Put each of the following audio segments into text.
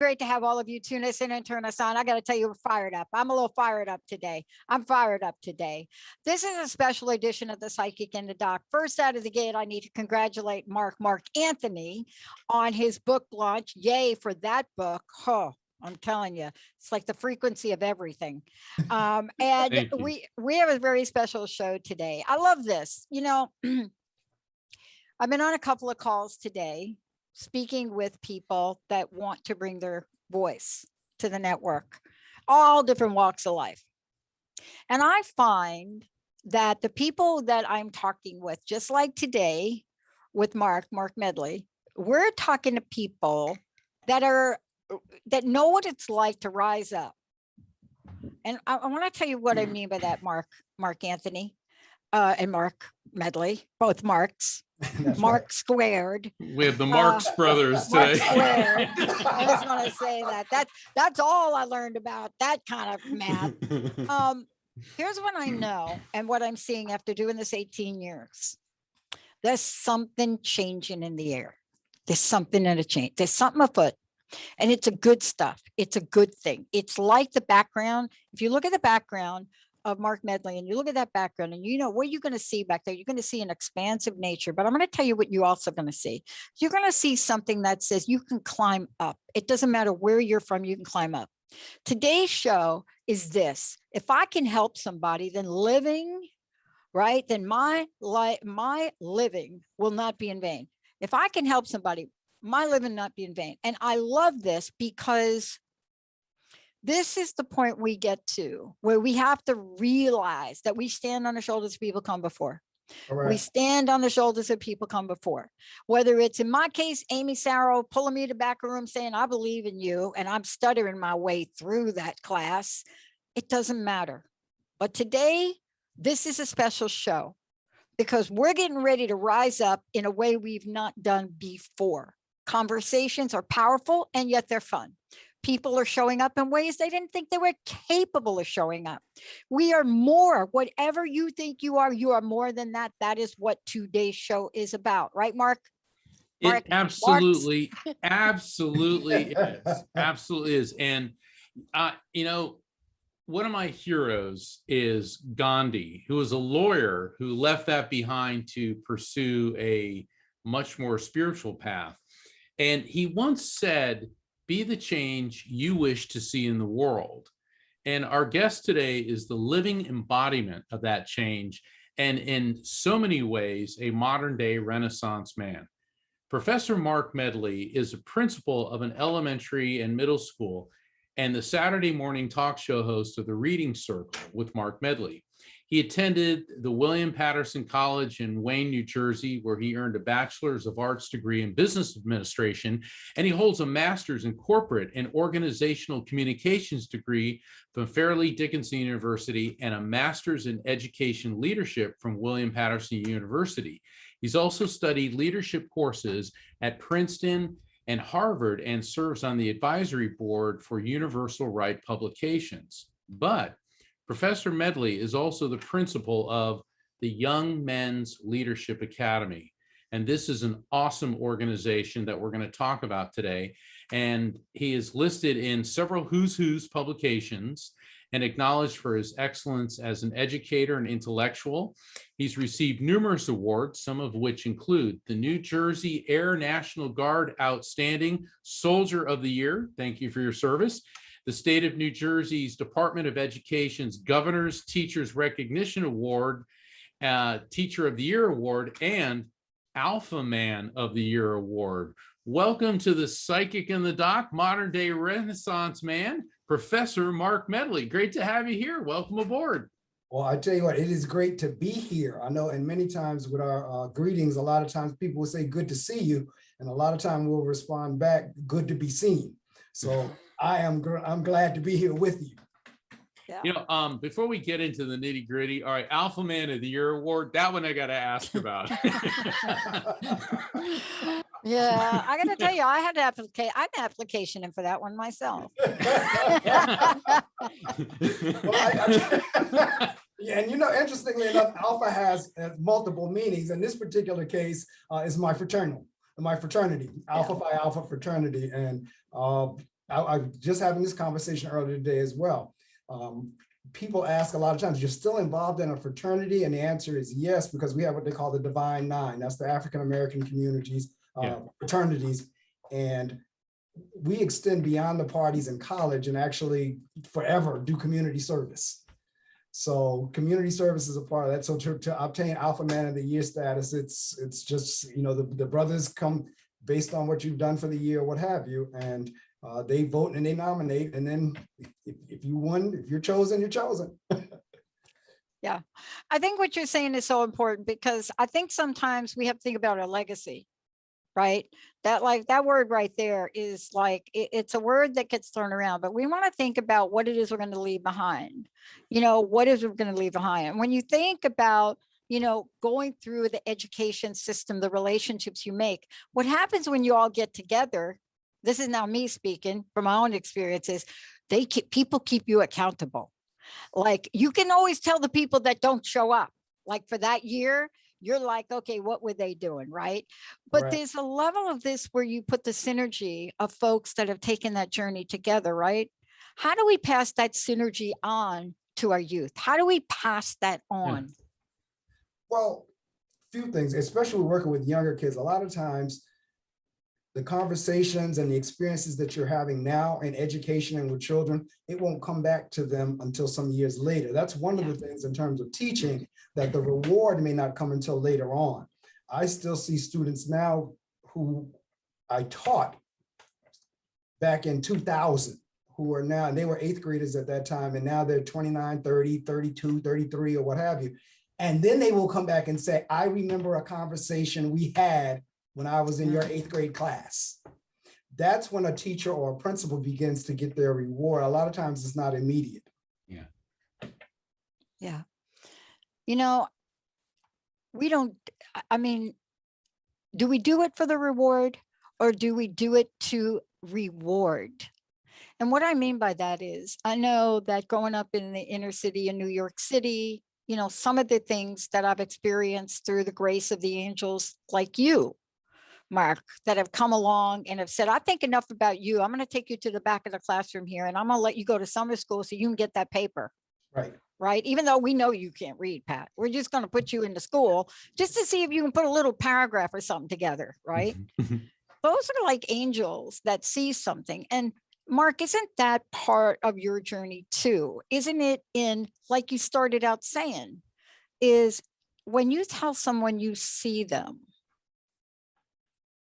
Great to have all of you tune us in and turn us on. I got to tell you, we're fired up. I'm a little fired up today. I'm fired up today. This is a special edition of the Psychic and the Doc. First out of the gate, I need to congratulate Marc Anthony on his book launch. Yay for that book. Oh, I'm telling you, it's like the frequency of everything. And we have a very special show today. I love this. You know, I've been on a couple of calls today, speaking with people that want to bring their voice to the network, all different walks of life. And I find that the people that I'm talking with, just like today with Marc Medley, we're talking to people that know what it's like to rise up. And I want to tell you what I mean by that, Marc Anthony and Marc Medley, both Marks. Mark right. Squared. We have the Marx brothers today. I just want to say that's all I learned about that kind of math. Here's what I know and what I'm seeing after doing this 18 years. There's something changing in the air. There's something in a change. There's something afoot. And it's a good stuff. It's a good thing. It's like the background. If you look at the background of Marc Medley and you look at that background and you know what you're going to see back there, you're going to see an expansive nature. But I'm going to tell you what you're also going to see. You're going to see something that says you can climb up. It doesn't matter where you're from, you can climb up. Today's show is this. If I can help somebody, then living, right, then my living will not be in vain. If I can help somebody, my living not be in vain. And I love this because this is the point we get to where we have to realize that we stand on the shoulders of people come before. Right. We stand on the shoulders of people come before. Whether it's, in my case, Amy Sarrow pulling me to the back room saying, I believe in you, and I'm stuttering my way through that class. It doesn't matter. But today, this is a special show because we're getting ready to rise up in a way we've not done before. Conversations are powerful, and yet they're fun. People are showing up in ways they didn't think they were capable of showing up. We are more. Whatever you think you are more than that. That is what today's show is about. Right, Marc? It absolutely, absolutely is. Absolutely is. And, you know, one of my heroes is Gandhi, who was a lawyer who left that behind to pursue a much more spiritual path. And he once said, be the change you wish to see in the world. And our guest today is the living embodiment of that change, and in so many ways, a modern day Renaissance man. Professor Marc Medley is a principal of an elementary and middle school and the Saturday morning talk show host of the Reading Circle with Marc Medley. He attended the William Patterson College in Wayne, New Jersey, where he earned a Bachelor's of Arts degree in Business Administration, and he holds a Master's in Corporate and Organizational Communications degree from Fairleigh Dickinson University and a Master's in Education Leadership from William Patterson University. He's also studied leadership courses at Princeton and Harvard and serves on the advisory board for Universal Right Publications. But Professor Medley is also the principal of the Young Men's Leadership Academy. And this is an awesome organization that we're going to talk about today. And he is listed in several Who's Who's publications and acknowledged for his excellence as an educator and intellectual. He's received numerous awards, some of which include the New Jersey Air National Guard Outstanding Soldier of the Year. Thank you for your service. The state of New Jersey's Department of Education's Governor's Teachers Recognition Award, Teacher of the Year Award, and Alpha Man of the Year Award. Welcome to the Psychic in the Dock, modern day Renaissance man, Professor Marc Medley. Great to have you here. Welcome aboard. Well, I tell you what, it is great to be here. I know, and many times with our greetings, a lot of times people will say, good to see you. And a lot of time we'll respond back, good to be seen. So I'm glad to be here with you. Yeah. You know, before we get into the nitty gritty, all right, Alpha Man of the Year Award, that one I got to ask about. Yeah, I got to tell you, I had an application in for that one myself. Yeah, and you know, interestingly enough, Alpha has multiple meanings. In this particular case, is my fraternity, Alpha Phi Alpha fraternity. And I was just having this conversation earlier today as well. People ask a lot of times, you're still involved in a fraternity? And the answer is yes, because we have what they call the Divine Nine. That's the African-American communities, fraternities. And we extend beyond the parties in college and actually forever do community service. So community service is a part of that. So to obtain Alpha Man of the Year status, it's just, you know, the brothers come based on what you've done for the year, what have you, and they vote and they nominate, and then if you won, if you're chosen, you're chosen. Yeah, I think what you're saying is so important, because I think sometimes we have to think about our legacy, right? That word right there is like, it's a word that gets thrown around, but we want to think about what it is we're going to leave behind. You know, what is we're going to leave behind? And when you think about, you know, going through the education system, the relationships you make, what happens when you all get together, this is now me speaking from my own experiences, people keep you accountable. Like, you can always tell the people that don't show up, like for that year, you're like, okay, what were they doing, right? But Right. There's a level of this where you put the synergy of folks that have taken that journey together, right? How do we pass that synergy on to our youth? How do we pass that on? Well, few things, especially working with younger kids, a lot of times the conversations and the experiences that you're having now in education and with children, it won't come back to them until some years later. That's one of the things in terms of teaching, that the reward may not come until later on. I still see students now who I taught back in 2000, who are now, and they were 8th graders at that time, and now they're 29, 30, 32, 33, or what have you. And then they will come back and say, I remember a conversation we had when I was in your 8th grade class. That's when a teacher or a principal begins to get their reward. A lot of times it's not immediate. Yeah. You know, I mean, do we do it for the reward, or do we do it to reward? And what I mean by that is, I know that growing up in the inner city in New York City, you know, some of the things that I've experienced through the grace of the angels like you, Mark, that have come along and have said, I think enough about you. I'm going to take you to the back of the classroom here, and I'm going to let you go to summer school so you can get that paper. Right. Even though we know you can't read, Pat, we're just going to put you into school just to see if you can put a little paragraph or something together. Right. Those are like angels that see something. And Mark, isn't that part of your journey too? Isn't it, in, like you started out saying, is when you tell someone you see them,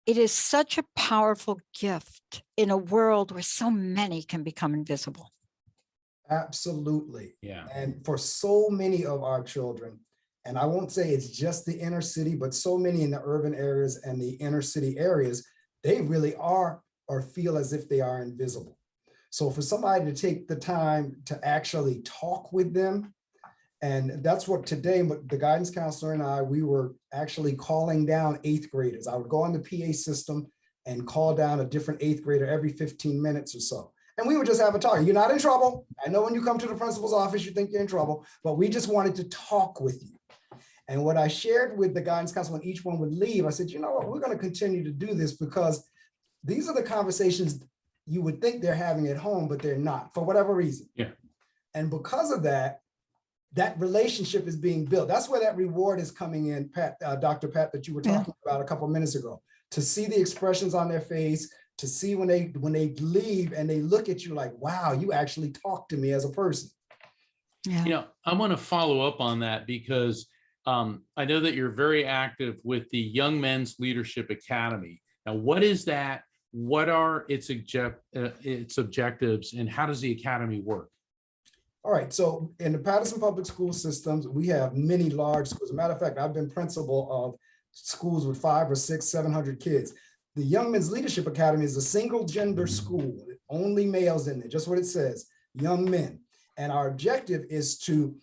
it is such a powerful gift in a world where so many can become invisible. Absolutely. Yeah. And for so many of our children, and I won't say it's just the inner city, but so many in the urban areas and the inner city areas, they really are or feel as if they are invisible. So for somebody to take the time to actually talk with them, and that's what today, the guidance counselor and I, we were actually calling down 8th graders. I would go on the PA system and call down a different 8th grader every 15 minutes or so. And we would just have a talk. You're not in trouble. I know when you come to the principal's office, you think you're in trouble, but we just wanted to talk with you. And what I shared with the guidance counselor when each one would leave, I said, you know what, we're going to continue to do this because these are the conversations you would think they're having at home, but they're not for whatever reason. Yeah. And because of that, that relationship is being built. That's where that reward is coming in, Pat, Dr. Pat, that you were talking about a couple of minutes ago, to see the expressions on their face, to see when they leave and they look at you like, wow, you actually talked to me as a person. Yeah. You know, I want to follow up on that because I know that you're very active with the Young Men's Leadership Academy. Now, what is that? What are its objectives, and how does the academy work? All right, so in the Patterson Public School systems, we have many large schools. As a matter of fact, I've been principal of schools with 500 or 600, 700 kids. The Young Men's Leadership Academy is a single gender school, only males in there, just what it says, young men. And our objective is to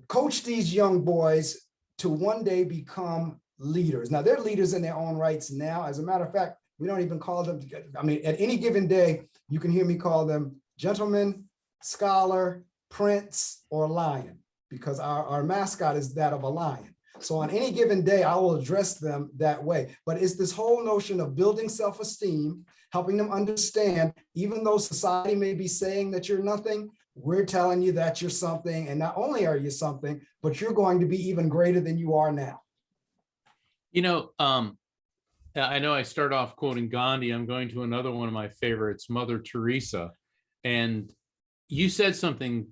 coach these young boys to one day become leaders. Now, they're leaders in their own rights now. As a matter of fact, we don't even call them, I mean, at any given day, you can hear me call them gentlemen, scholar, prince, or lion, because our mascot is that of a lion. So on any given day, I will address them that way. But it's this whole notion of building self-esteem, helping them understand, even though society may be saying that you're nothing, we're telling you that you're something. And not only are you something, but you're going to be even greater than you are now. You know, I know I start off quoting Gandhi. I'm going to another one of my favorites, Mother Teresa. And you said something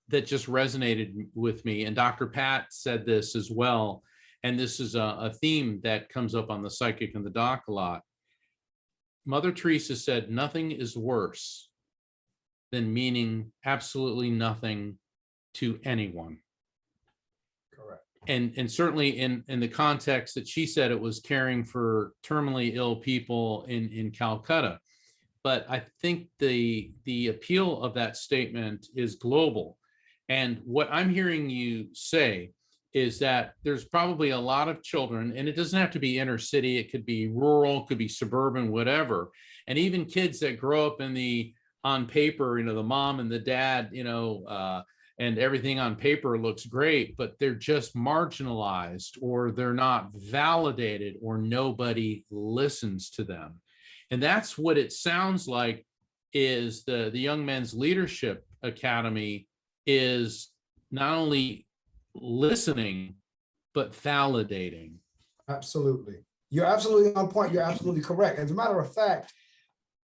that just resonated with me. And Dr. Pat said this as well. And this is a theme that comes up on the Psychic and the Doc a lot. Mother Teresa said, nothing is worse than meaning absolutely nothing to anyone. Correct. And certainly in the context that she said, it was caring for terminally ill people in Calcutta. But I think the appeal of that statement is global. And what I'm hearing you say is that there's probably a lot of children, and it doesn't have to be inner city, it could be rural, could be suburban, whatever. And even kids that grow up on paper, you know, the mom and the dad, you know, and everything on paper looks great, but they're just marginalized, or they're not validated, or nobody listens to them. And that's what it sounds like is the Young Men's Leadership Academy is not only listening, but validating. Absolutely. You're absolutely on point. You're absolutely correct. As a matter of fact,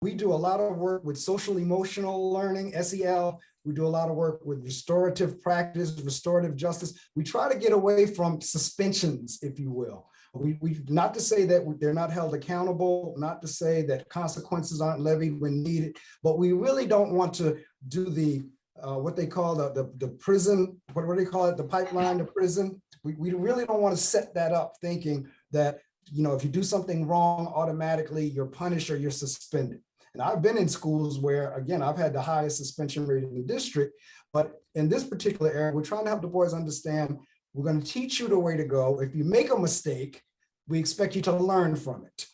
we do a lot of work with social emotional learning, SEL. We do a lot of work with restorative practice, restorative justice. We try to get away from suspensions, if you will. We not to say that they're not held accountable, not to say that consequences aren't levied when needed, but we really don't want to do the what they call the prison, what do they call it? The pipeline to prison. We really don't want to set that up thinking that, you know, if you do something wrong, automatically you're punished or you're suspended. And I've been in schools where, again, I've had the highest suspension rate in the district, but in this particular area, we're trying to help the boys understand, we're going to teach you the way to go. If you make a mistake, we expect you to learn from it.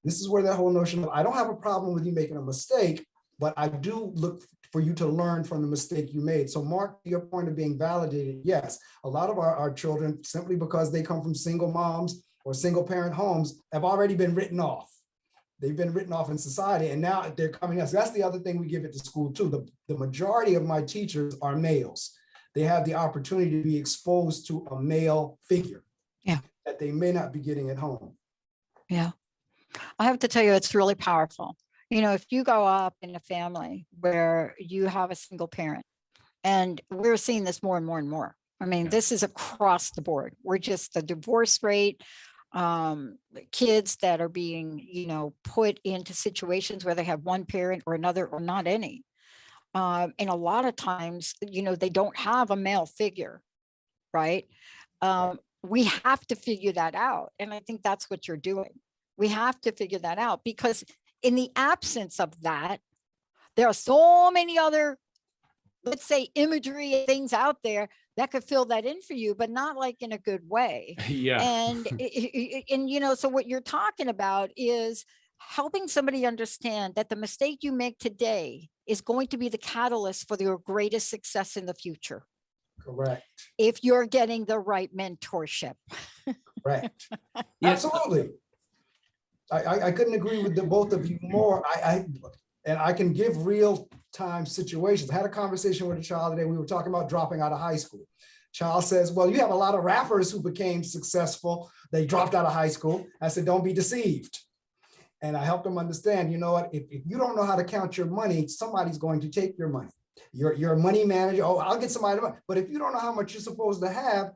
This is where that whole notion of, I don't have a problem with you making a mistake, but I do look for you to learn from the mistake you made. So Mark, to your point of being validated, yes, a lot of our children, simply because they come from single moms or single parent homes, have already been written off. They've been written off in society, and now they're coming out. So that's the other thing we give it to school too. The majority of my teachers are males. They have the opportunity to be exposed to a male figure that they may not be getting at home. Yeah. I have to tell you, it's really powerful. You know, if you go up in a family where you have a single parent, and we're seeing this more and more and more. I mean, this is across the board. We're just the divorce rate, kids that are being, you know, put into situations where they have one parent or another or not any. And a lot of times, they don't have a male figure, right? We have to figure that out. And I think that's what you're doing. We have to figure that out, because in the absence of that, there are so many other, let's say, imagery and things out there that could fill that in for you, but not like in a good way. Yeah. And so what you're talking about is helping somebody understand that the mistake you make today is going to be the catalyst for your greatest success in the future. Correct. If you're getting the right mentorship. Correct. Yes. Absolutely. I couldn't agree with the both of you more. And I can give real time situations. I had a conversation with a child today. We were talking about dropping out of high school. Child says, well, you have a lot of rappers who became successful. They dropped out of high school. I said, don't be deceived. And I helped them understand, you know what, if you don't know how to count your money, somebody's going to take your money. You're a money manager. Oh, I'll get somebody to money. But if you don't know how much you're supposed to have,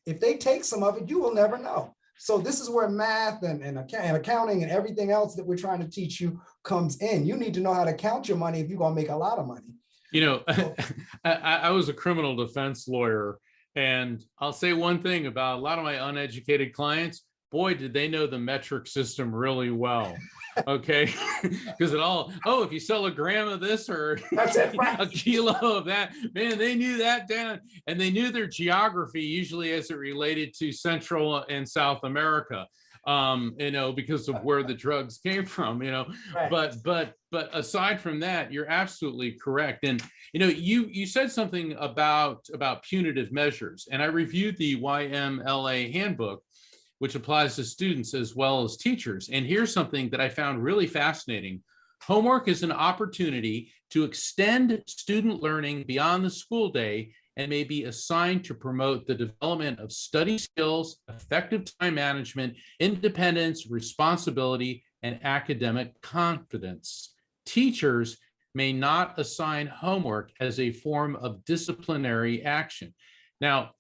if they take some of it, you will never know. So this is where math and accounting and everything else that we're trying to teach you comes in. You need to know how to count your money if you're going to make a lot of money. I was a criminal defense lawyer, and I'll say one thing about a lot of my uneducated clients. Boy, did they know the metric system really well. Okay. Because if you sell a gram of this or That's it, right. a kilo of that, man, they knew that down, and they knew their geography, usually as it related to Central and South America, because of where the drugs came from, Right. but aside from that, you're absolutely correct. And, you said something about punitive measures, and I reviewed the YMLA handbook, which applies to students as well as teachers. And here's something that I found really fascinating. Homework is an opportunity to extend student learning beyond the school day and may be assigned to promote the development of study skills, effective time management, independence, responsibility, and academic confidence. Teachers may not assign homework as a form of disciplinary action. Now,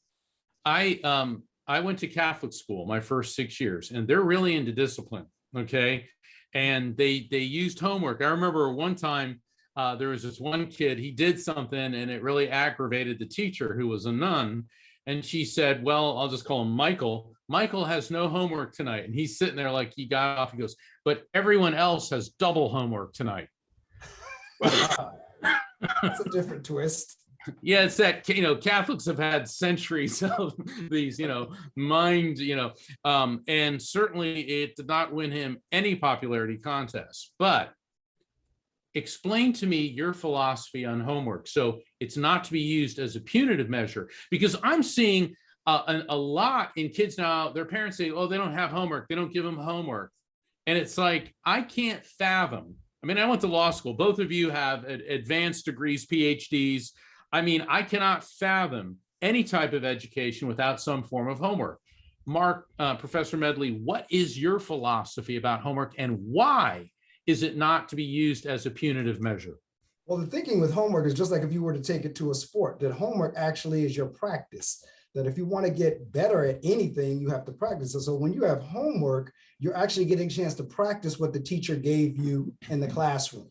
I went to Catholic school my first 6 years, and they're really into discipline, okay? And they used homework. I remember one time there was this one kid, he did something and it really aggravated the teacher, who was a nun. And she said, well, I'll just call him Michael. Michael has no homework tonight. And he's sitting there like he got off. He goes, but everyone else has double homework tonight. That's a different twist. Yeah, it's that, Catholics have had centuries of these, mind, and certainly it did not win him any popularity contests. But explain to me your philosophy on homework. So it's not to be used as a punitive measure, because I'm seeing a lot in kids now, their parents say, oh, they don't have homework. They don't give them homework. And it's like, I can't fathom. I mean, I went to law school. Both of you have advanced degrees, PhDs. I mean, I cannot fathom any type of education without some form of homework. Marc, Professor Medley, what is your philosophy about homework, and why is it not to be used as a punitive measure? Well, the thinking with homework is just like if you were to take it to a sport, that homework actually is your practice, that if you want to get better at anything, you have to practice. And so when you have homework, you're actually getting a chance to practice what the teacher gave you in the classroom.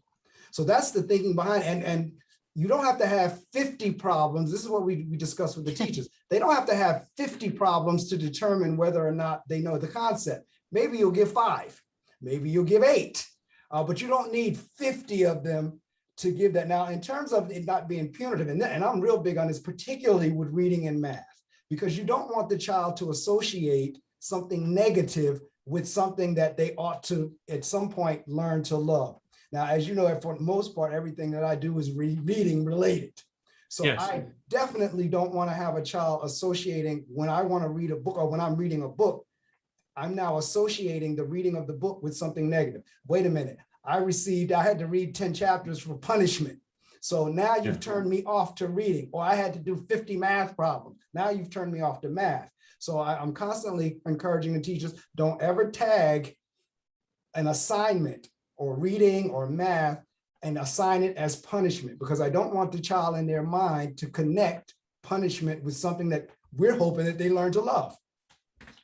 So that's the thinking behind it. And you don't have to have 50 problems. This is what we discussed with the teachers. They don't have to have 50 problems to determine whether or not they know the concept. Maybe you'll give 5, maybe you'll give 8, but you don't need 50 of them to give that. Now, in terms of it not being punitive, and I'm real big on this, particularly with reading and math, because you don't want the child to associate something negative with something that they ought to, at some point, learn to love. Now, as you know, for the most part, everything that I do is reading related. So yes. I definitely don't want to have a child associating, when I want to read a book or when I'm reading a book, I'm now associating the reading of the book with something negative. Wait a minute, I had to read 10 chapters for punishment. So now you've turned me off to reading, or I had to do 50 math problems. Now you've turned me off to math. So I'm constantly encouraging the teachers, don't ever tag an assignment or reading or math and assign it as punishment, because I don't want the child in their mind to connect punishment with something that we're hoping that they learn to love.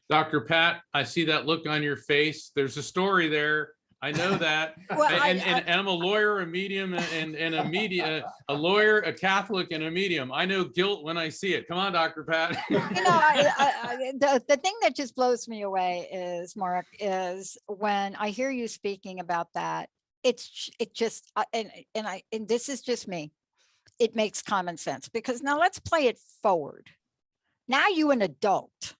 Dr. Pat, I see that look on your face. There's a story there. I know that. Well, And I'm a lawyer, a medium, and a lawyer, a Catholic, and a medium. I know guilt when I see it. Come on, Dr. Pat. The thing that just blows me away is, Mark, is when I hear you speaking about that, it just, and this is just me, it makes common sense, because now let's play it forward. Now you an adult,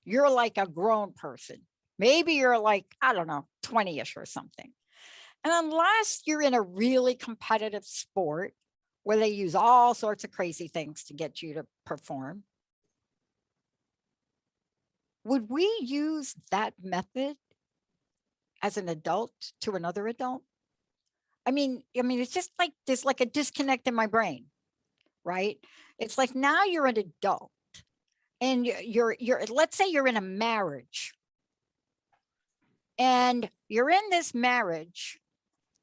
you're like a grown person. Maybe you're like, I don't know, 20-ish or something. And unless you're in a really competitive sport where they use all sorts of crazy things to get you to perform, would we use that method as an adult to another adult? I mean, it's just like there's like a disconnect in my brain, right? It's like now you're an adult and you're let's say you're in a marriage. And you're in this marriage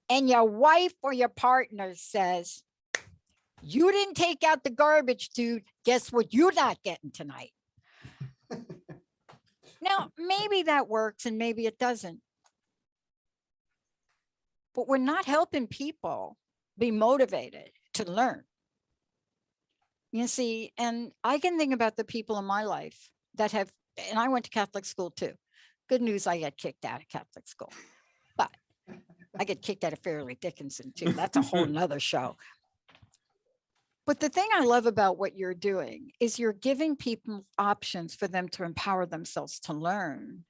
and your wife or your partner says, you didn't take out the garbage, dude. Guess what? You're not getting tonight. Now, maybe that works and maybe it doesn't. But we're not helping people be motivated to learn. You see, and I can think about the people in my life that have, and I went to Catholic school too. Good news, I got kicked out of Catholic school, but I get kicked out of Fairleigh Dickinson too. That's a whole nother show. But the thing I love about what you're doing is you're giving people options for them to empower themselves to learn.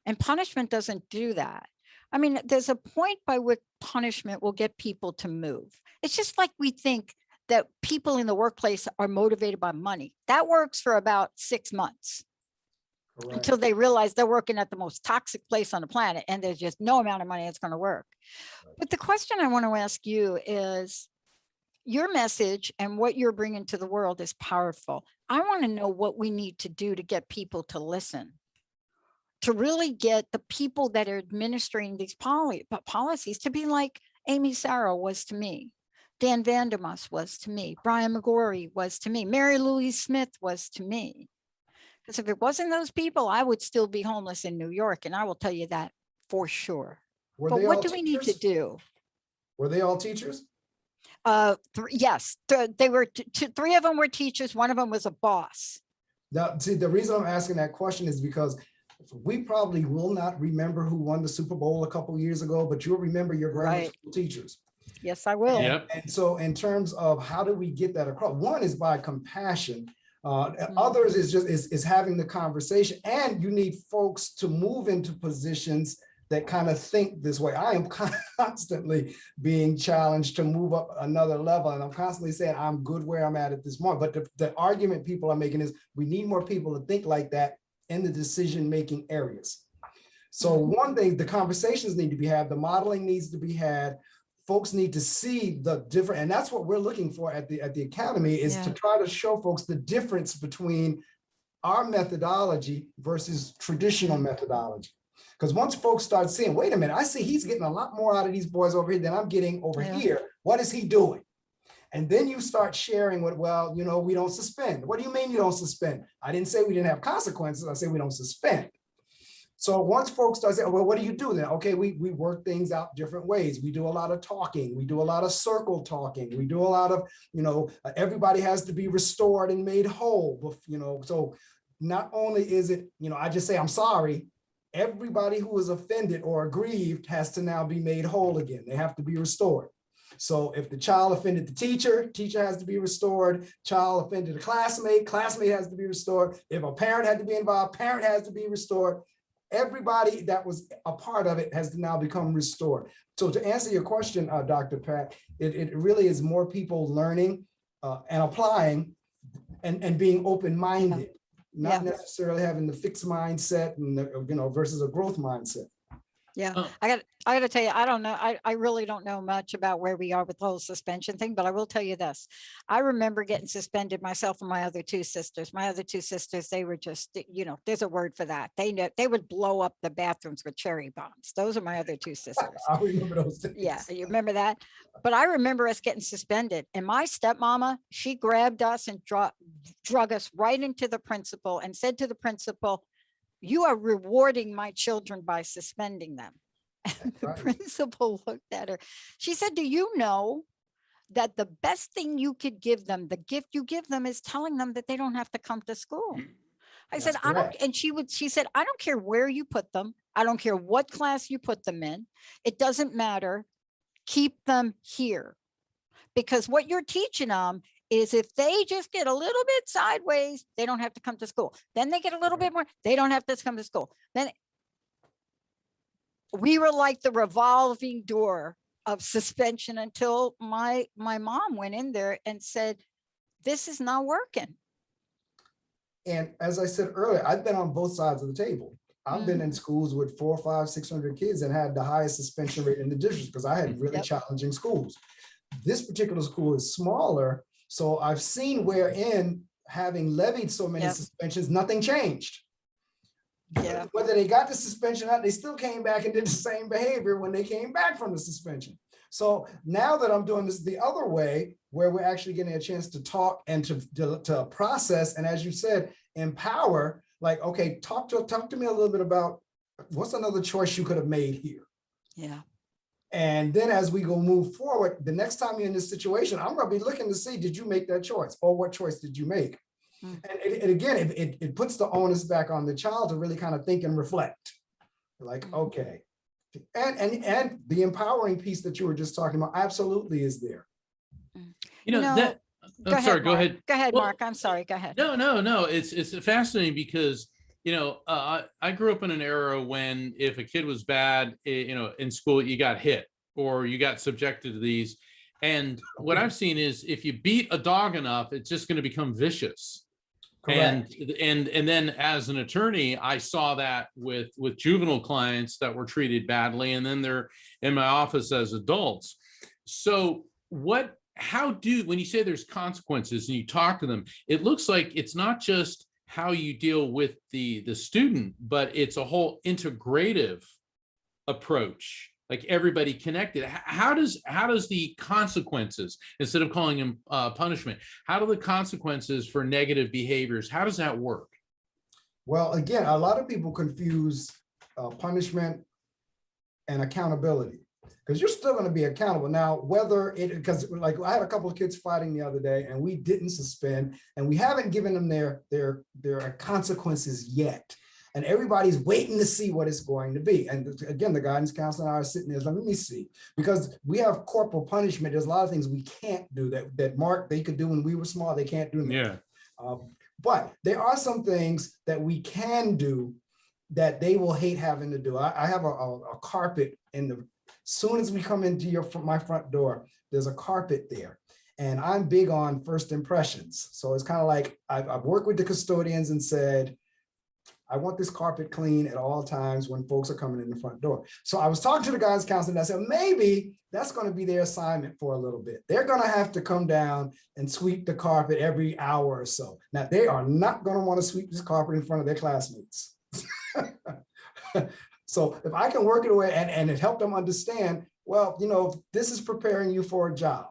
And punishment doesn't do that. I mean, there's a point by which punishment will get people to move. It's just like we think that people in the workplace are motivated by money. That works for about 6 months. Correct. Until they realize they're working at the most toxic place on the planet and there's just no amount of money that's going to work. Right. But the question I want to ask you is, your message and what you're bringing to the world is powerful. I want to know what we need to do to get people to listen, to really get the people that are administering these policies to be like Amy Sarah was to me, Dan Vandermas was to me, Brian McGorry was to me, Mary Louise Smith was to me. Because if it wasn't those people, I would still be homeless in New York. And I will tell you that for sure. But what do we need to do? Were they all teachers? Yes, they were. 3 of them were teachers. 1 of them was a boss. Now, see, the reason I'm asking that question is because we probably will not remember who won the Super Bowl a couple of years ago, but you'll remember your grammar school teachers. Yes, I will. Yep. And so in terms of how do we get that across? One is by compassion. Others is just having the conversation, and you need folks to move into positions that kind of think this way. I am constantly being challenged to move up another level, and I'm constantly saying I'm good where I'm at this moment. But the argument people are making is we need more people to think like that in the decision-making areas. So one thing, the conversations need to be had, the modeling needs to be had. Folks need to see the different, and that's what we're looking for at the Academy, is to try to show folks the difference between our methodology versus traditional methodology. Because once folks start seeing, wait a minute, I see he's getting a lot more out of these boys over here than I'm getting over here. What is he doing? And then you start sharing with, well, you know, we don't suspend. What do you mean you don't suspend? I didn't say we didn't have consequences. I said we don't suspend. So once folks start saying, well, what do you do then? Okay, we work things out different ways. We do a lot of talking. We do a lot of circle talking. We do a lot of, you know, everybody has to be restored and made whole. You know, so not only is it, you know, I just say, I'm sorry. Everybody who is offended or aggrieved has to now be made whole again. They have to be restored. So if the child offended the teacher has to be restored. Child offended a classmate has to be restored. If a parent had to be involved, parent has to be restored. Everybody that was a part of it has now become restored. So to answer your question, Dr. Pat, it really is more people learning and applying and being open-minded, not necessarily having the fixed mindset and you know, versus a growth mindset. Yeah, I got to tell you, I don't know. I really don't know much about where we are with the whole suspension thing, but I will tell you this. I remember getting suspended myself and my other 2 sisters. My other 2 sisters, they were just, you know, there's a word for that. They would blow up the bathrooms with cherry bombs. Those are my other 2 sisters. I remember those things. Yeah, you remember that? But I remember us getting suspended, and my stepmama, she grabbed us and drug us right into the principal and said to the principal, "You are rewarding my children by suspending them." The Right. principal looked at her. She said, do you know that the best thing you could give them, the gift you give them, is telling them that they don't have to come to school? I said, That's I don't, correct. and she said, I don't care where you put them. I don't care what class you put them in. It doesn't matter. Keep them here. Because what you're teaching them is if they just get a little bit sideways, they don't have to come to school. Then they get a little bit more, they don't have to come to school. Then we were like the revolving door of suspension until my mom went in there and said, this is not working. And as I said earlier, I've been on both sides of the table. I've been in schools with 400, 500, 600 kids and had the highest suspension rate in the district because I had really challenging schools. This particular school is smaller, so I've seen wherein having levied so many suspensions, nothing changed. Yeah. Whether they got the suspension out, they still came back and did the same behavior when they came back from the suspension. So now that I'm doing this the other way, where we're actually getting a chance to talk and to process, and as you said, empower, like, okay, talk to me a little bit about what's another choice you could have made here. Yeah. And then as we go move forward, the next time you're in this situation, I'm going to be looking to see, did you make that choice, or what choice did you make? And again, it puts the onus back on the child to really kind of think and reflect. Like, okay. And the empowering piece that you were just talking about absolutely is there. That I'm sorry, go ahead. Go ahead, Well, Mark. I'm sorry. Go ahead. No. It's fascinating because, I grew up in an era when if a kid was bad, in school, you got hit or you got subjected to these. And what I've seen is if you beat a dog enough, it's just going to become vicious. Correct. And then as an attorney, I saw that with juvenile clients that were treated badly, and then they're in my office as adults. So when you say there's consequences and you talk to them, it looks like it's not just how you deal with the student, but it's a whole integrative approach, like everybody connected. How does the consequences, instead of calling them punishment, how do the consequences for negative behaviors, how does that work? Well, again, a lot of people confuse punishment and accountability, because you're still going to be accountable. Now, because like I had a couple of kids fighting the other day and we didn't suspend, and we haven't given them their consequences yet. And everybody's waiting to see what it's going to be. And again, the guidance counselor and I are sitting there, let me see, because we have corporal punishment. There's a lot of things we can't do that Mark, they could do when we were small, they can't do now. Yeah. But there are some things that we can do that they will hate having to do. I have a carpet soon as we come into my front door, there's a carpet there. And I'm big on first impressions. So it's kind of like I've worked with the custodians and said, I want this carpet clean at all times when folks are coming in the front door. So I was talking to the guidance counselor and I said, maybe that's going to be their assignment for a little bit. They're going to have to come down and sweep the carpet every hour or so. Now, they are not going to want to sweep this carpet in front of their classmates. So if I can work it away and it helped them understand, well, this is preparing you for a job.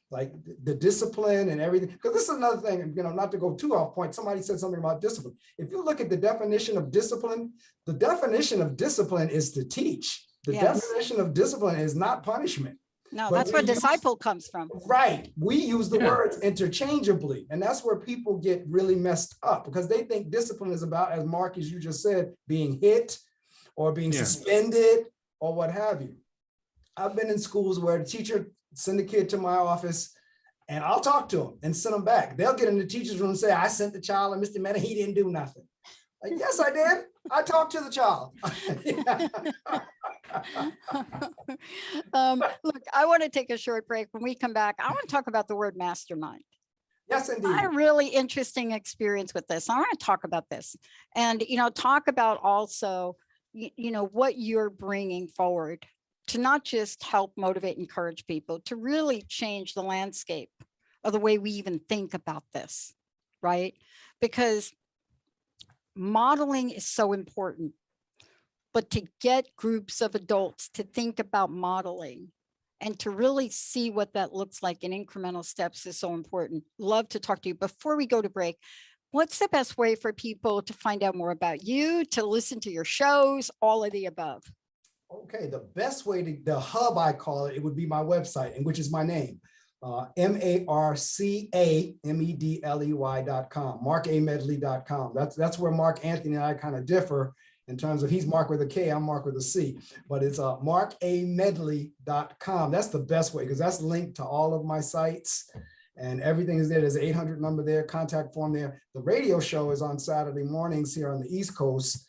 Like the discipline and everything, because this is another thing, not to go too off point. Somebody said something about discipline. If you look at the definition of discipline, the definition of discipline is to teach. The definition of discipline is not punishment. No, that's where disciple comes from. Right. We use the words interchangeably. And that's where people get really messed up, because they think discipline is about, as Mark, as you just said, being hit or being suspended or what have you. I've been in schools where the teacher send a kid to my office and I'll talk to them and send them back. They'll get in the teacher's room and say, I sent the child and Mr. Medley, he didn't do nothing. Like, yes, I did. I talked to the child. Look, I want to take a short break. When we come back, I want to talk about the word mastermind. Yes, indeed. I had a really interesting experience with this. I want to talk about this and, talk about also, what you're bringing forward to not just help motivate, encourage people, to really change the landscape of the way we even think about this, right? Because modeling is so important, but to get groups of adults to think about modeling and to really see what that looks like in incremental steps is so important. Love to talk to you. Before we go to break, what's the best way for people to find out more about you, to listen to your shows, all of the above? Okay, the best way to, the hub I call it, it would be my website, and which is my name, MarcAMedley.com, MarcAMedley.com. That's where Marc Anthony and I kind of differ in terms of he's Marc with a K, I'm Marc with a C, but it's MarcAMedley.com. That's the best way because that's linked to all of my sites and everything is there. There's an 800 number there, contact form there. The radio show is on Saturday mornings here on the East Coast.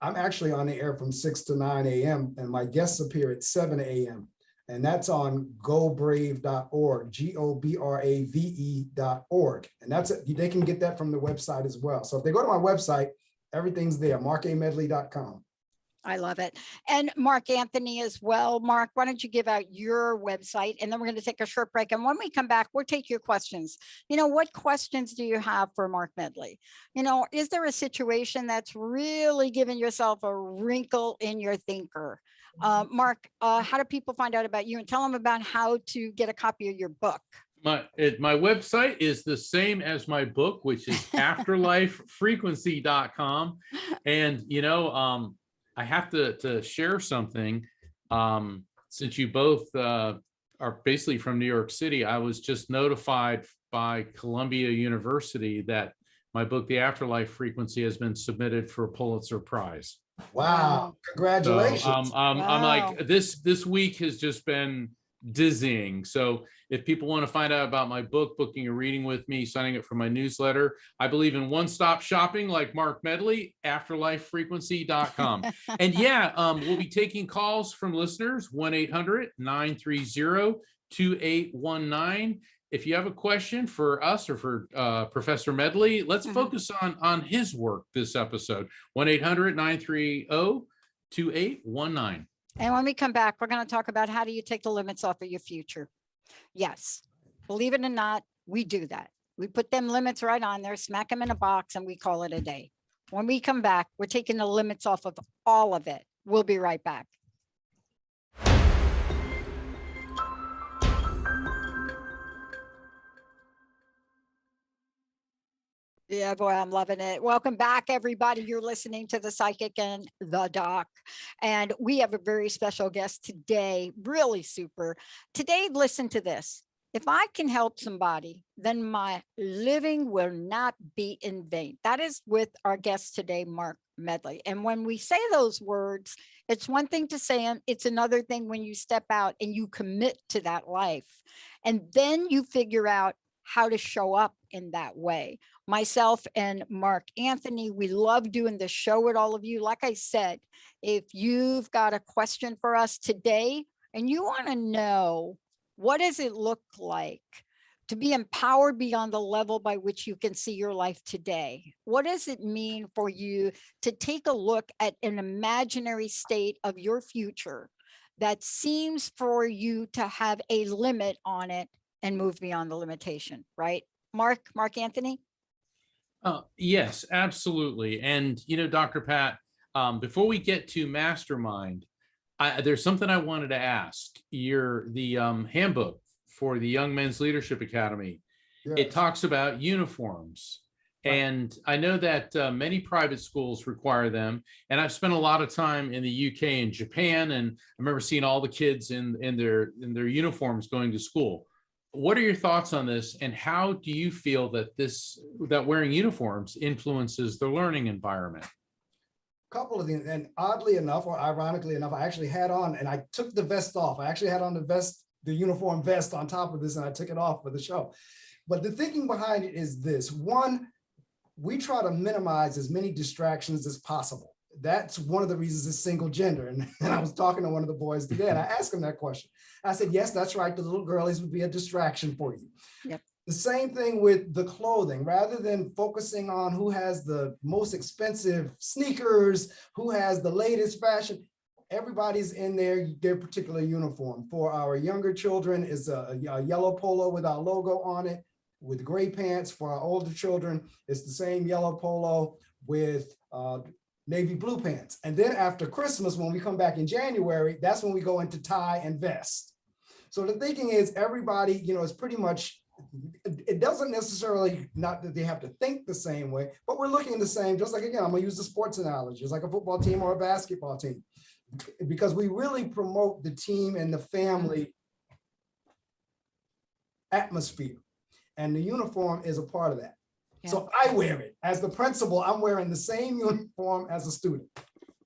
I'm actually on the air from 6 to 9 a.m. and my guests appear at 7 a.m. And that's on gobrave.org, GOBRAVE.org. And that's it. They can get that from the website as well. So if they go to my website, everything's there, marcamedley.com. I love it. And Marc Anthony as well. Marc, why don't you give out your website and then we're going to take a short break. And when we come back, we'll take your questions. You know, what questions do you have for Marc Medley? You know, is there a situation that's really giving yourself a wrinkle in your thinker? Marc, how do people find out about you and tell them about how to get a copy of your book? My website is the same as my book, which is afterlifefrequency.com. And, you know, I have to share something. Since you both are basically from New York City, I was just notified by Columbia University that my book, The Afterlife Frequency, has been submitted for a Pulitzer Prize. Wow, congratulations. So, I'm like, this week has just been dizzying. So if people want to find out about my book, booking a reading with me, signing up for my newsletter, I believe in one-stop shopping like Marc Medley, afterlifefrequency.com. And yeah, we'll be taking calls from listeners, 1-800-930-2819. If you have a question for us or for Professor Medley, let's focus on his work this episode, 1-800-930-2819. And when we come back, we're going to talk about how do you take the limits off of your future. Yes, believe it or not, we do that. We put them limits right on there, smack them in a box, and we call it a day. When we come back, we're taking the limits off of all of it. We'll be right back. Yeah, boy, I'm loving it. Welcome back, everybody. You're listening to The Psychic and the Doc. And we have a very special guest today, really super. Today, listen to this. If I can help somebody, then my living will not be in vain. That is with our guest today, Marc Medley. And when we say those words, it's one thing to say them. It's another thing when you step out and you commit to that life. And then you figure out how to show up in that way. Myself and Marc Anthony, we love doing the show with all of you. Like I said, if you've got a question for us today and you want to know what does it look like to be empowered beyond the level by which you can see your life today? What does it mean for you to take a look at an imaginary state of your future that seems for you to have a limit on it and move beyond the limitation, right? Marc Anthony? Yes, absolutely. And, you know, Dr. Pat, before we get to Mastermind, there's something I wanted to ask. The handbook for the Young Men's Leadership Academy, Yes. it talks about uniforms. Right. And I know that many private schools require them. And I've spent a lot of time in the UK and Japan, and I remember seeing all the kids in their uniforms going to school. What are your thoughts on this, and how do you feel that wearing uniforms influences the learning environment? Couple of things, and oddly enough, or ironically enough, I actually had on, and I took the vest off. I actually had on the uniform vest on top of this, and I took it off for the show. But the thinking behind it is this: one, we try to minimize as many distractions as possible. That's one of the reasons it's single gender. And I was talking to one of the boys today, and I asked him that question. I said, yes, that's right. The little girlies would be a distraction for you. Yep. The same thing with the clothing. Rather than focusing on who has the most expensive sneakers, who has the latest fashion, everybody's in their particular uniform. For our younger children, is a yellow polo with our logo on it, with gray pants. For our older children, it's the same yellow polo with navy blue pants. And then after Christmas, when we come back in January, that's when we go into tie and vest. So the thinking is everybody, you know, is pretty much, it doesn't necessarily, not that they have to think the same way, but we're looking the same. Just like, again, I'm gonna use the sports analogy. It's like a football team or a basketball team. because we really promote the team and the family atmosphere. And the uniform is a part of that. Yeah. So I wear it. As the principal, I'm wearing the same uniform as a student.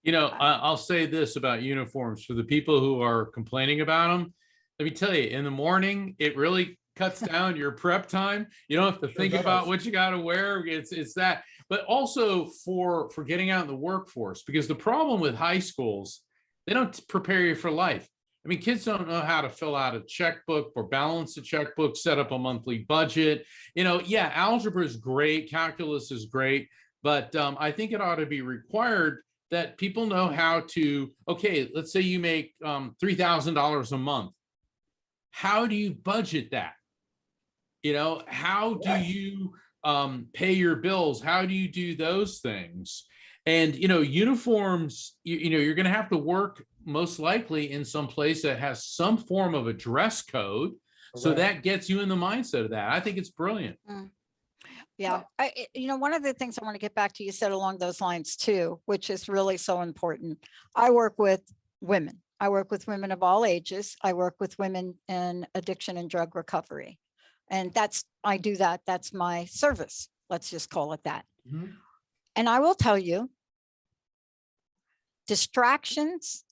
You know, I'll say this about uniforms for the people who are complaining about them. Let me tell you, in the morning, it really cuts down your prep time. You don't have to think about what you got to wear. It's that, but also for getting out in the workforce, because the problem with high schools, they don't prepare you for life. I mean, kids don't know how to fill out a checkbook or balance a checkbook, set up a monthly budget. You know, yeah, algebra is great, calculus is great, but I think it ought to be required that people know how to, okay, let's say you make $3,000 a month. How do you budget that? You know, how do you pay your bills? How do you do those things? And, you know, uniforms, you know, you're going to have to work most likely in some place that has some form of a dress code. So that gets you in the mindset of that. I think it's brilliant. Yeah. You know, one of the things I want to get back to, you said along those lines too, which is really so important. I work with women. I work with women of all ages. I work with women in addiction and drug recovery. And I do that. That's my service. Let's just call it that. Mhm. And I will tell you, distractions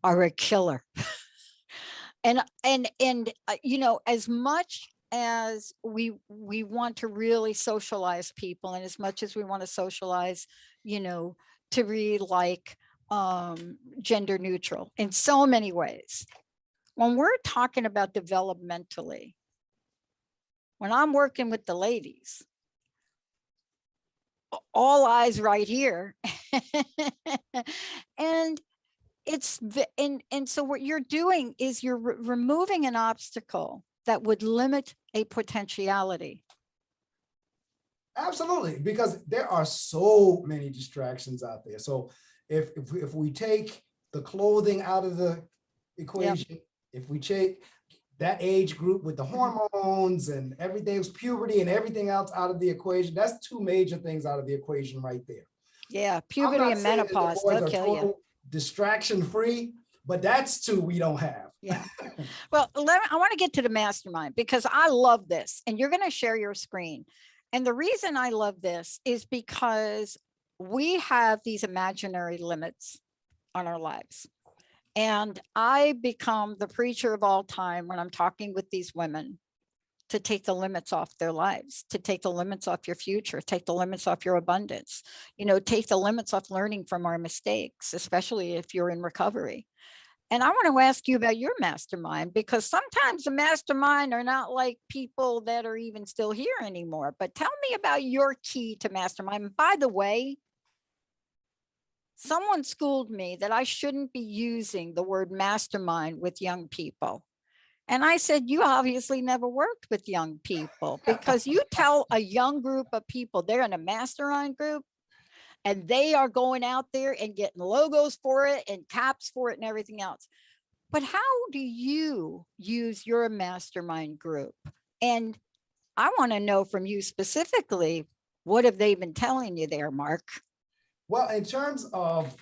are a killer. and you know, as much as we want to really socialize people, and as much as we want to socialize, you know, to be like gender neutral in so many ways, when we're talking about developmentally, when I'm working with the ladies, all eyes right here. And so what you're doing is you're removing an obstacle that would limit a potentiality. Absolutely, because there are so many distractions out there. So if we take the clothing out of the equation, if we take that age group with the hormones and everything's puberty and everything else out of the equation, that's two major things out of the equation right there. Yeah, puberty and menopause, they'll kill you. Distraction free, but that's two we don't have. Yeah. Well, I want to get to the mastermind because I love this, and you're going to share your screen. And the reason I love this is because we have these imaginary limits on our lives. And I become the preacher of all time when I'm talking with these women to take the limits off their lives, to take the limits off your future, take the limits off your abundance, you know, take the limits off learning from our mistakes, especially if you're in recovery. And I want to ask you about your mastermind, because sometimes the mastermind are not like people that are even still here anymore. But tell me about your key to mastermind. And by the way, someone schooled me that I shouldn't be using the word mastermind with young people. And I said, you obviously never worked with young people, because you tell a young group of people they're in a mastermind group and they are going out there and getting logos for it and caps for it and everything else. But how do you use your mastermind group? And I want to know from you specifically, what have they been telling you there, Mark? Well, in terms of,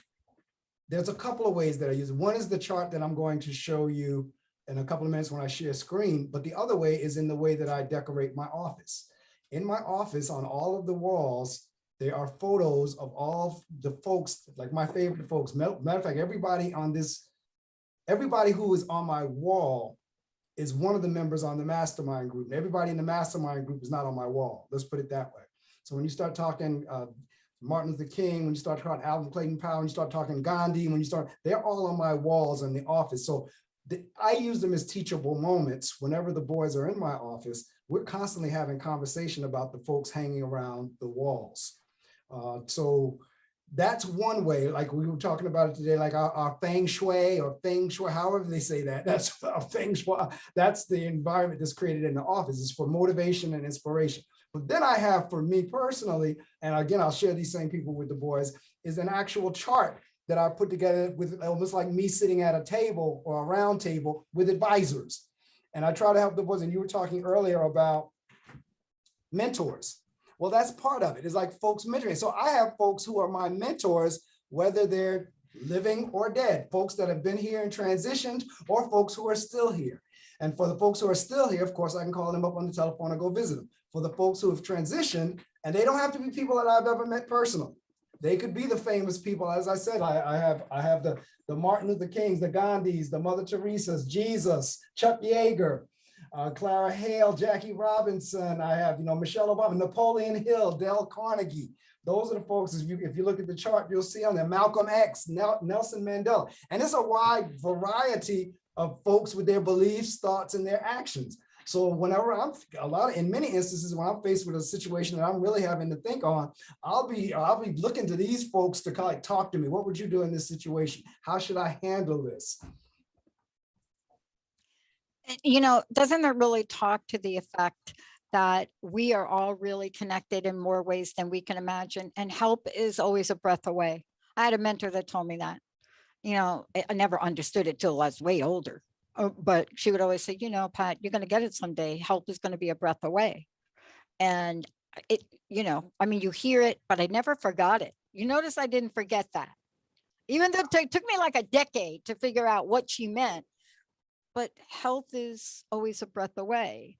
there's a couple of ways that I use it. One is the chart that I'm going to show you in a couple of minutes when I share screen, but the other way is in the way that I decorate my office. In my office, on all of the walls, there are photos of all the folks, like my favorite folks. Matter of fact, everybody who is on my wall is one of the members on the mastermind group. And everybody in the mastermind group is not on my wall. Let's put it that way. So when you start talking Martin Luther King, when you start talking Alvin Clayton Powell, when you start talking Gandhi, they're all on my walls in the office. So I use them as teachable moments. Whenever the boys are in my office, we're constantly having conversation about the folks hanging around the walls. So that's one way, like we were talking about it today, like our feng shui, however they say that, that's our feng shui. That's the environment that's created in the office. It's for motivation and inspiration. But then I have, for me personally, and again, I'll share these same people with the boys, is an actual chart that I put together with almost like me sitting at a table or a round table with advisors. And I try to help the boys. And you were talking earlier about mentors. Well, that's part of it. It's like folks mentoring. So I have folks who are my mentors, whether they're living or dead, folks that have been here and transitioned, or folks who are still here. And for the folks who are still here, of course, I can call them up on the telephone and go visit them. For the folks who have transitioned, and they don't have to be people that I've ever met personally. They could be the famous people. As I said, I have the Martin Luther Kings, the Gandhis, the Mother Teresa's, Jesus, Chuck Yeager, Clara Hale, Jackie Robinson. I have, Michelle Obama, Napoleon Hill, Dale Carnegie. Those are the folks, if you look at the chart, you'll see on there, Malcolm X, Nelson Mandela. And it's a wide variety of folks with their beliefs, thoughts, and their actions. So whenever in many instances, when I'm faced with a situation that I'm really having to think on, I'll be looking to these folks to kind of talk to me. What would you do in this situation? How should I handle this? Doesn't it really talk to the effect that we are all really connected in more ways than we can imagine, and help is always a breath away? I had a mentor that told me that. I never understood it till I was way older. But she would always say, Pat, you're going to get it someday. Help is going to be a breath away. And you hear it, but I never forgot it. You notice I didn't forget that. Even though it took me like a decade to figure out what she meant. But health is always a breath away.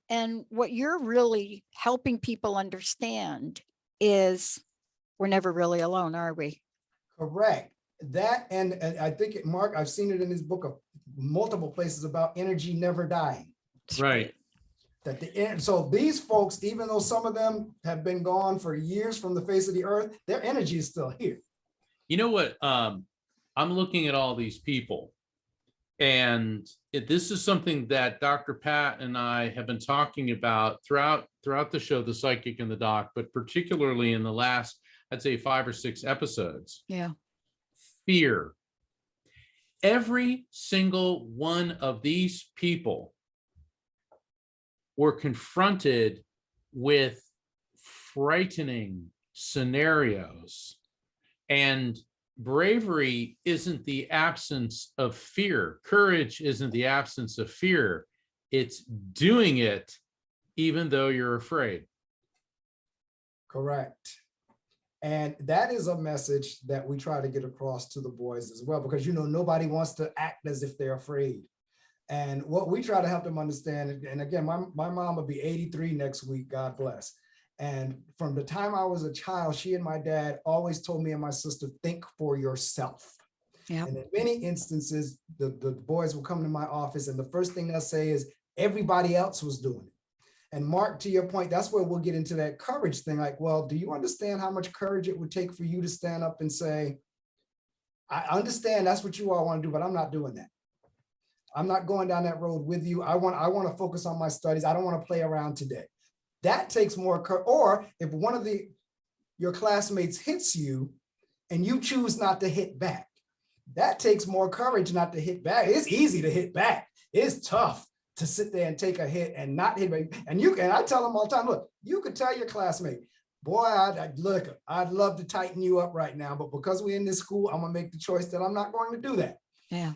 And what you're really helping people understand is we're never really alone, are we? Correct. That, and I think, Mark, I've seen it in his book of multiple places about energy never dying. Right. So these folks, even though some of them have been gone for years from the face of the earth, their energy is still here. You know what? I'm looking at all these people, and this is something that Dr. Pat and I have been talking about throughout the show, The Psychic and the Doc, but particularly in the last, I'd say 5 or 6 episodes. Yeah. Fear. Every single one of these people were confronted with frightening scenarios, and bravery isn't the absence of fear. Courage isn't the absence of fear. It's doing it even though you're afraid. Correct. And that is a message that we try to get across to the boys as well, because, nobody wants to act as if they're afraid. And what we try to help them understand, and again, my mom will be 83 next week, God bless. And from the time I was a child, she and my dad always told me and my sister, think for yourself. Yep. And in many instances, the boys will come to my office and the first thing they'll say is, everybody else was doing it. And Mark, to your point, that's where we'll get into that courage thing. Like, well, do you understand how much courage it would take for you to stand up and say, I understand that's what you all want to do, but I'm not doing that. I'm not going down that road with you. I want to focus on my studies. I don't want to play around today. That takes more courage. Or if one of your classmates hits you and you choose not to hit back, that takes more courage not to hit back. It's easy to hit back. It's tough to sit there and take a hit and not hit back. And I tell them all the time, look, you could tell your classmate, boy, I'd love to tighten you up right now, but because we're in this school, I'm gonna make the choice that I'm not going to do that. Yeah.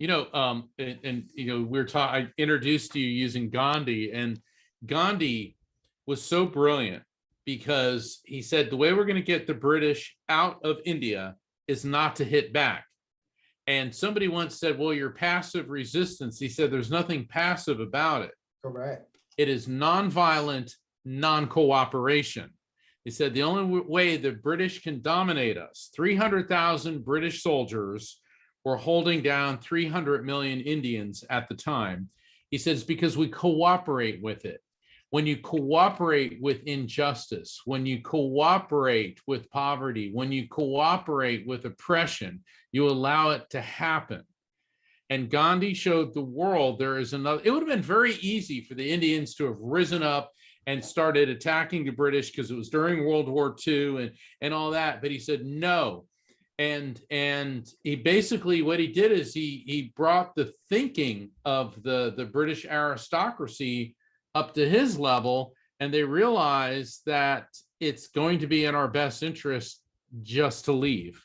I introduced you using Gandhi, and Gandhi was so brilliant because he said the way we're going to get the British out of India is not to hit back. And somebody once said, well, you're passive resistance. He said, there's nothing passive about it. Correct. It is nonviolent, non-cooperation. He said, the only way the British can dominate us, 300,000 British soldiers were holding down 300 million Indians at the time. He says, because we cooperate with it. When you cooperate with injustice, when you cooperate with poverty, when you cooperate with oppression, you allow it to happen. And Gandhi showed the world there is another. It would have been very easy for the Indians to have risen up and started attacking the British because it was during World War II and all that. But he said, no. And he basically, what he did is he brought the thinking of the British aristocracy up to his level, and they realized that it's going to be in our best interest just to leave.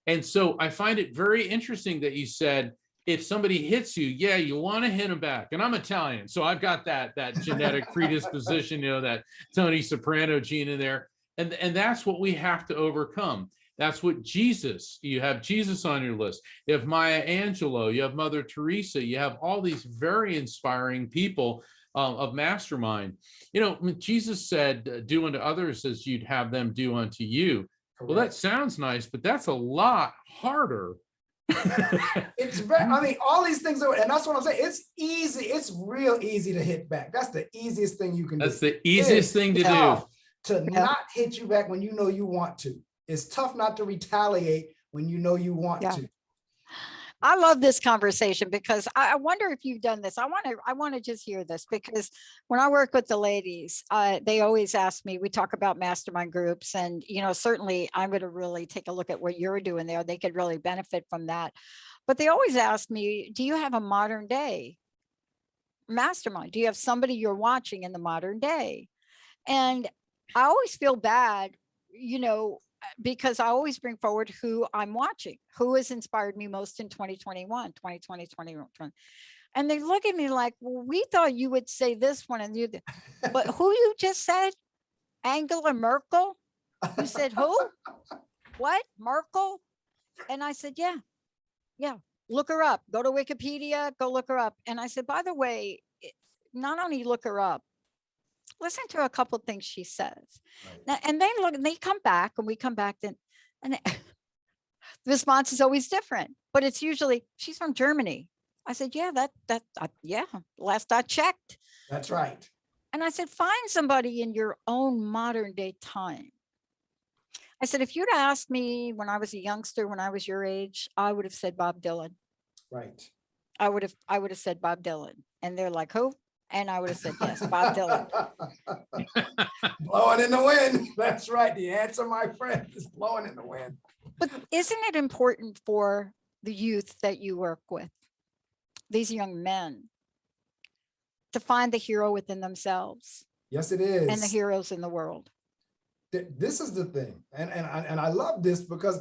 And so I find it very interesting that you said, if somebody hits you, yeah, you want to hit them back. And I'm Italian, so I've got that genetic predisposition, that Tony Soprano gene in there. And that's what we have to overcome. That's what you have Jesus on your list. You have Maya Angelou, you have Mother Teresa, you have all these very inspiring people of mastermind. You know, when Jesus said, do unto others as you'd have them do unto you. Well, that sounds nice, but that's a lot harder. It's very, I mean, all these things are, and that's what I'm saying. It's easy. It's real easy to hit back. That's the easiest thing you can do. That's the easiest thing to do. To not hit you back when you know you want to. It's tough not to retaliate when you know you want to. I love this conversation because I wonder if you've done this. I want to just hear this, because when I work with the ladies, they always ask me, we talk about mastermind groups, and, you know, certainly I'm going to really take a look at what you're doing there. They could really benefit from that. But they always ask me, do you have a modern day mastermind? Do you have somebody you're watching in the modern day? And I always feel bad, you know, because I always bring forward who I'm watching, who has inspired me most in 2021, 2020, 2021. And they look at me like, well, we thought you would say this one, and you, but who you just said? Angela Merkel? You said who? What? Merkel? And I said, yeah, look her up. Go to Wikipedia, go look her up. And I said, by the way, not only look her up, listen to a couple of things she says. Now, and they look, and they come back, and we come back, and the response is always different, but it's usually, she's from Germany. I said, yeah, yeah, last I checked. That's right. And I said, find somebody in your own modern day time. I said, if you'd asked me when I was a youngster, when I was your age, I would have said Bob Dylan. Right. I would have said Bob Dylan. And they're like, who? And I would have said, yes, Bob Dylan. Blowing in the wind. That's right. The answer, my friend, is blowing in the wind. But isn't it important for the youth that you work with, these young men, to find the hero within themselves? Yes, it is. And the heroes in the world. This is the thing. And I love this because,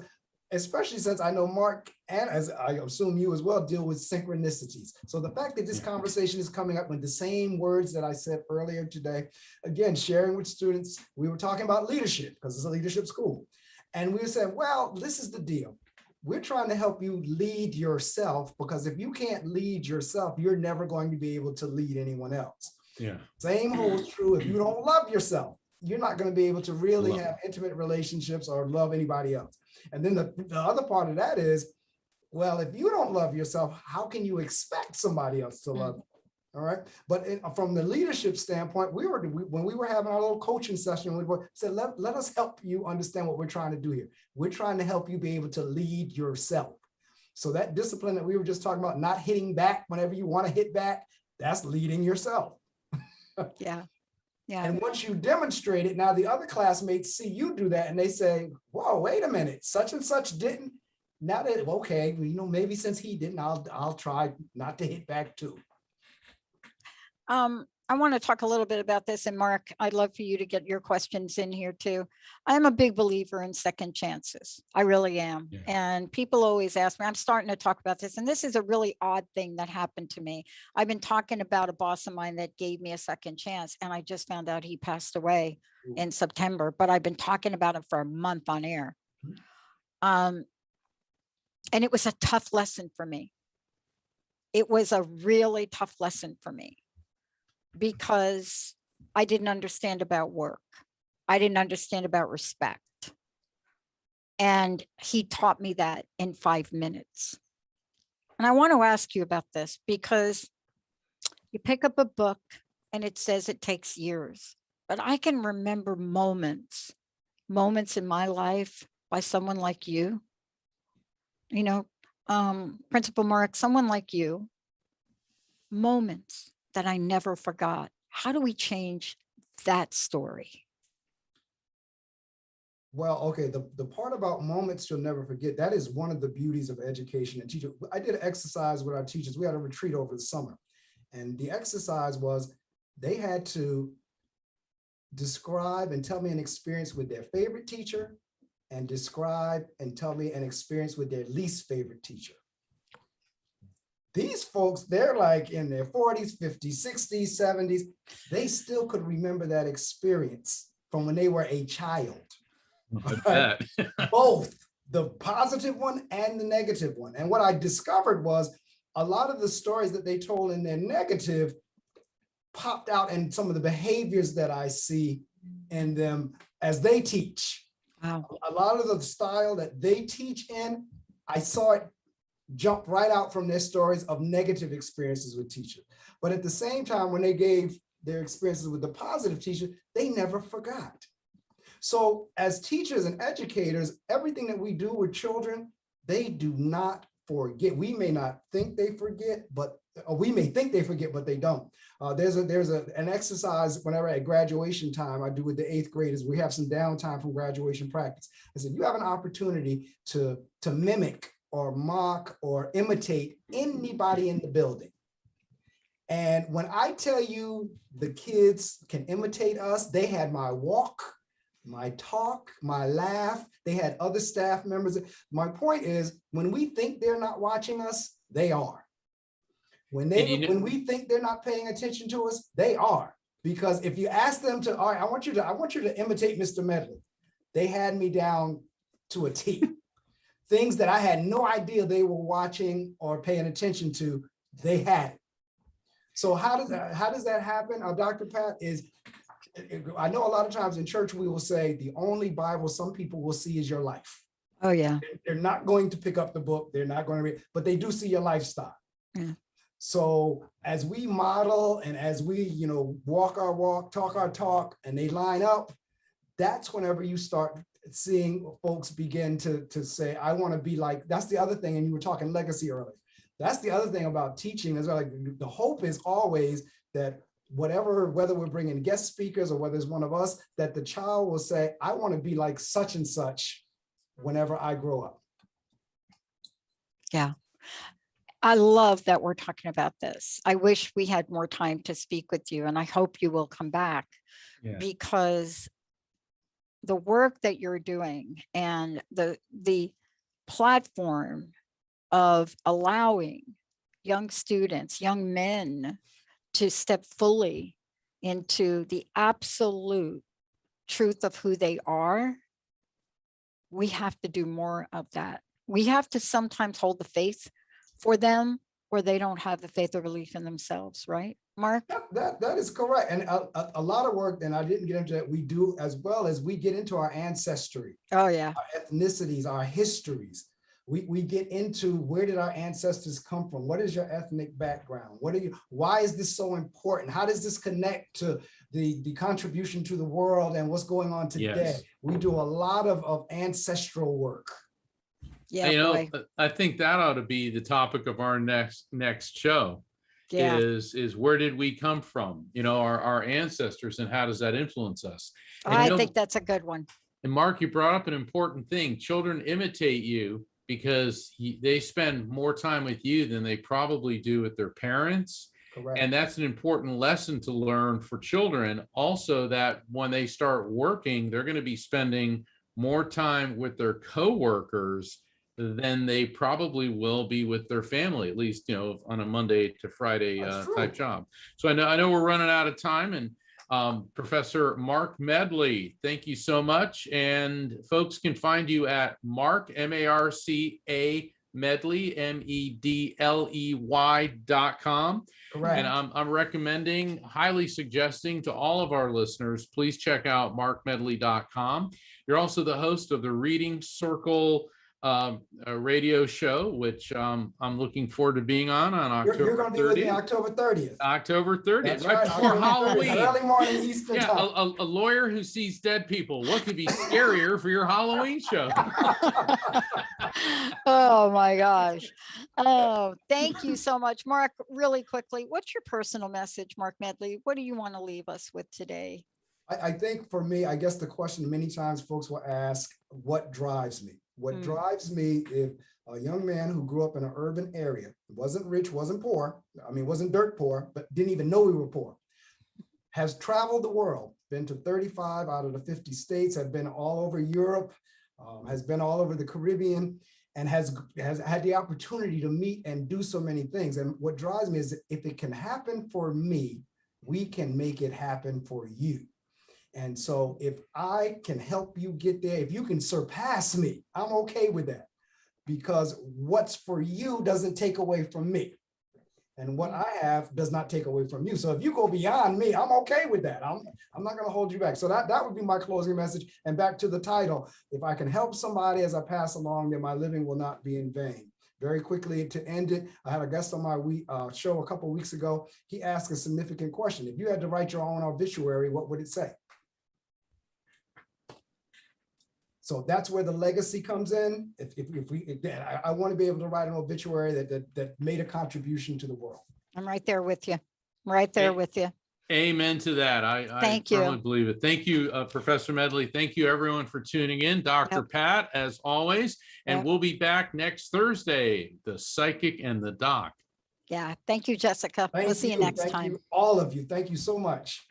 especially since I know Mark, and as I assume you as well, deal with synchronicities. So the fact that this conversation is coming up with the same words that I said earlier today, again, sharing with students, we were talking about leadership because it's a leadership school. And we said, well, this is the deal. We're trying to help you lead yourself, because if you can't lead yourself, you're never going to be able to lead anyone else. Yeah. Same holds true if you don't love yourself. You're not going to be able to really have intimate relationships or love anybody else. And then the other part of that is, well, if you don't love yourself, how can you expect somebody else to love you? All right. But from the leadership standpoint, when we were having our little coaching session, we said, let us help you understand what we're trying to do here. We're trying to help you be able to lead yourself. So that discipline that we were just talking about, not hitting back whenever you want to hit back, that's leading yourself. Yeah. Yeah. And once you demonstrate it, now the other classmates see you do that and they say, whoa, wait a minute, such and such didn't. Now that, okay, you know, maybe since he didn't, I'll try not to hit back too. I want to talk a little bit about this, and Mark, I'd love for you to get your questions in here too. I'm a big believer in second chances. I really am. Yeah. And people always ask me, I'm starting to talk about this, and this is a really odd thing that happened to me. I've been talking about a boss of mine that gave me a second chance, and I just found out he passed away in September, but I've been talking about him for a month on air. And it was a tough lesson for me. It was a really tough lesson for me, because I didn't understand about work. I didn't understand about respect. And he taught me that in 5 minutes. And I want to ask you about this, because you pick up a book and it says it takes years, but I can remember moments in my life by someone like you, you know, Principal Mark, someone like you, moments that I never forgot. How do we change that story? Well, okay, the part about moments you'll never forget, that is one of the beauties of education and teaching. I did an exercise with our teachers. We had a retreat over the summer. And the exercise was they had to describe and tell me an experience with their favorite teacher, and describe and tell me an experience with their least favorite teacher. These folks, they're like in their 40s, 50s, 60s, 70s. They still could remember that experience from when they were a child. I bet. Both. the positive one and the negative one. And what I discovered was a lot of the stories that they told in their negative popped out in some of the behaviors that I see in them as they teach. Wow. A lot of the style that they teach in, I saw it jump right out from their stories of negative experiences with teachers. But at the same time, when they gave their experiences with the positive teacher, they never forgot. So as teachers and educators, everything that we do with children, they do not forget. We may not think they forget, or we may think they forget, but they don't. There's an exercise whenever at graduation time I do with the 8th graders. We have some downtime from graduation practice. I said, you have an opportunity to mimic or mock or imitate anybody in the building. And when I tell you the kids can imitate us, they had my walk, my talk, my laugh. They had other staff members. My point is, when we think they're not watching us, they are. When we think they're not paying attention to us, they are. Because if you ask them to, all right, I want you to imitate Mr. Medley. They had me down to a T. Things that I had no idea they were watching or paying attention to, they had it. So how does that happen? Dr. Pat, I know a lot of times in church we will say the only Bible some people will see is your life. Oh yeah. They're not going to pick up the book. They're not going to read, but they do see your lifestyle. Yeah. So as we model and as we, walk our walk, talk our talk, and they line up, that's whenever you start seeing folks begin to say, I want to be like, that's the other thing. And you were talking legacy earlier. That's the other thing about teaching is like the hope is always that whether we're bringing guest speakers or whether it's one of us, that the child will say, I want to be like such and such whenever I grow up. Yeah. I love that we're talking about this. I wish we had more time to speak with you, and I hope you will come back because the work that you're doing and the platform of allowing young students, young men to step fully into the absolute truth of who they are, we have to do more of that. We have to sometimes hold the faith for them where they don't have the faith or belief in themselves, right, Mark? That is correct. And a lot of work, and I didn't get into that, we do as well as we get into our ancestry. Oh yeah. Our ethnicities, our histories. We get into where did our ancestors come from? What is your ethnic background? Why is this so important? How does this connect to the contribution to the world and what's going on today? Yes. We do a lot of ancestral work. Yeah, I think that ought to be the topic of our next show. Yeah. Is where did we come from? Our ancestors, and how does that influence us? And I think that's a good one. And Mark, you brought up an important thing. Children imitate you because they spend more time with you than they probably do with their parents. Correct. And that's an important lesson to learn for children. Also, that when they start working, they're going to be spending more time with their coworkers than they probably will be with their family, at least, on a Monday to Friday type job. So I know we're running out of time, and Professor Marc Medley, thank you so much. And folks can find you at Marc, M-A-R-C-A, Medley, MEDLEY.com. Correct. And I'm highly suggesting to all of our listeners, please check out marcmedley.com. You're also the host of the Reading Circle a radio show, which I'm looking forward to being on October 30th. You're going to be with me October 30th. October 30th, That's right before Halloween. Early morning Eastern time. A lawyer who sees dead people. What could be scarier for your Halloween show? Oh my gosh. Oh, thank you so much, Mark. Really quickly, what's your personal message, Marc Medley? What do you want to leave us with today? I think for me, I guess the question many times folks will ask, what drives me? What drives me is a young man who grew up in an urban area, wasn't rich, wasn't poor, wasn't dirt poor, but didn't even know we were poor, has traveled the world, been to 35 out of the 50 states, have been all over Europe, has been all over the Caribbean, and has had the opportunity to meet and do so many things. And what drives me is that if it can happen for me, we can make it happen for you. And so if I can help you get there, if you can surpass me, I'm okay with that, because what's for you doesn't take away from me. And what I have does not take away from you. So if you go beyond me, I'm okay with that. I'm not going to hold you back. So that would be my closing message. And back to the title, if I can help somebody as I pass along, then my living will not be in vain. Very quickly to end it, I had a guest on my show a couple of weeks ago. He asked a significant question. If you had to write your own obituary, what would it say? So that's where the legacy comes in. I want to be able to write an obituary that made a contribution to the world. I'm right there with you. Right there with you. Amen to that. I firmly believe it. Thank you, Professor Medley. Thank you, everyone, for tuning in. Dr. Pat, as always. And we'll be back next Thursday, the Psychic and the Doc. Yeah. Thank you, Jessica. We'll see you next time. Thank you, all of you. Thank you so much.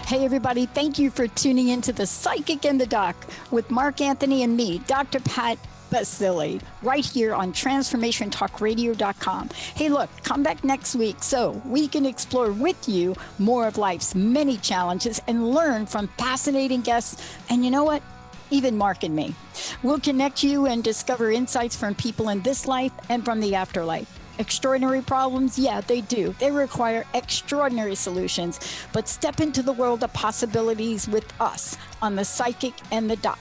Hey, everybody. Thank you for tuning into the Psychic and the Doc with Marc Anthony and me, Dr. Pat Baccili, right here on transformationtalkradio.com. Hey, look, come back next week so we can explore with you more of life's many challenges and learn from fascinating guests. And you know what? Even Mark and me. We'll connect you and discover insights from people in this life and from the afterlife. Extraordinary problems? Yeah, they do. They require extraordinary solutions. But step into the world of possibilities with us on the Psychic and the Doc.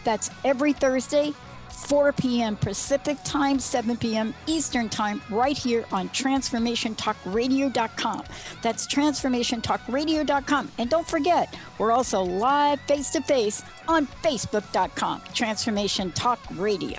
That's every Thursday, 4 p.m. Pacific time, 7 p.m. Eastern time, right here on transformationtalkradio.com. That's transformationtalkradio.com. And don't forget, we're also live face-to-face on facebook.com, Transformation Talk Radio.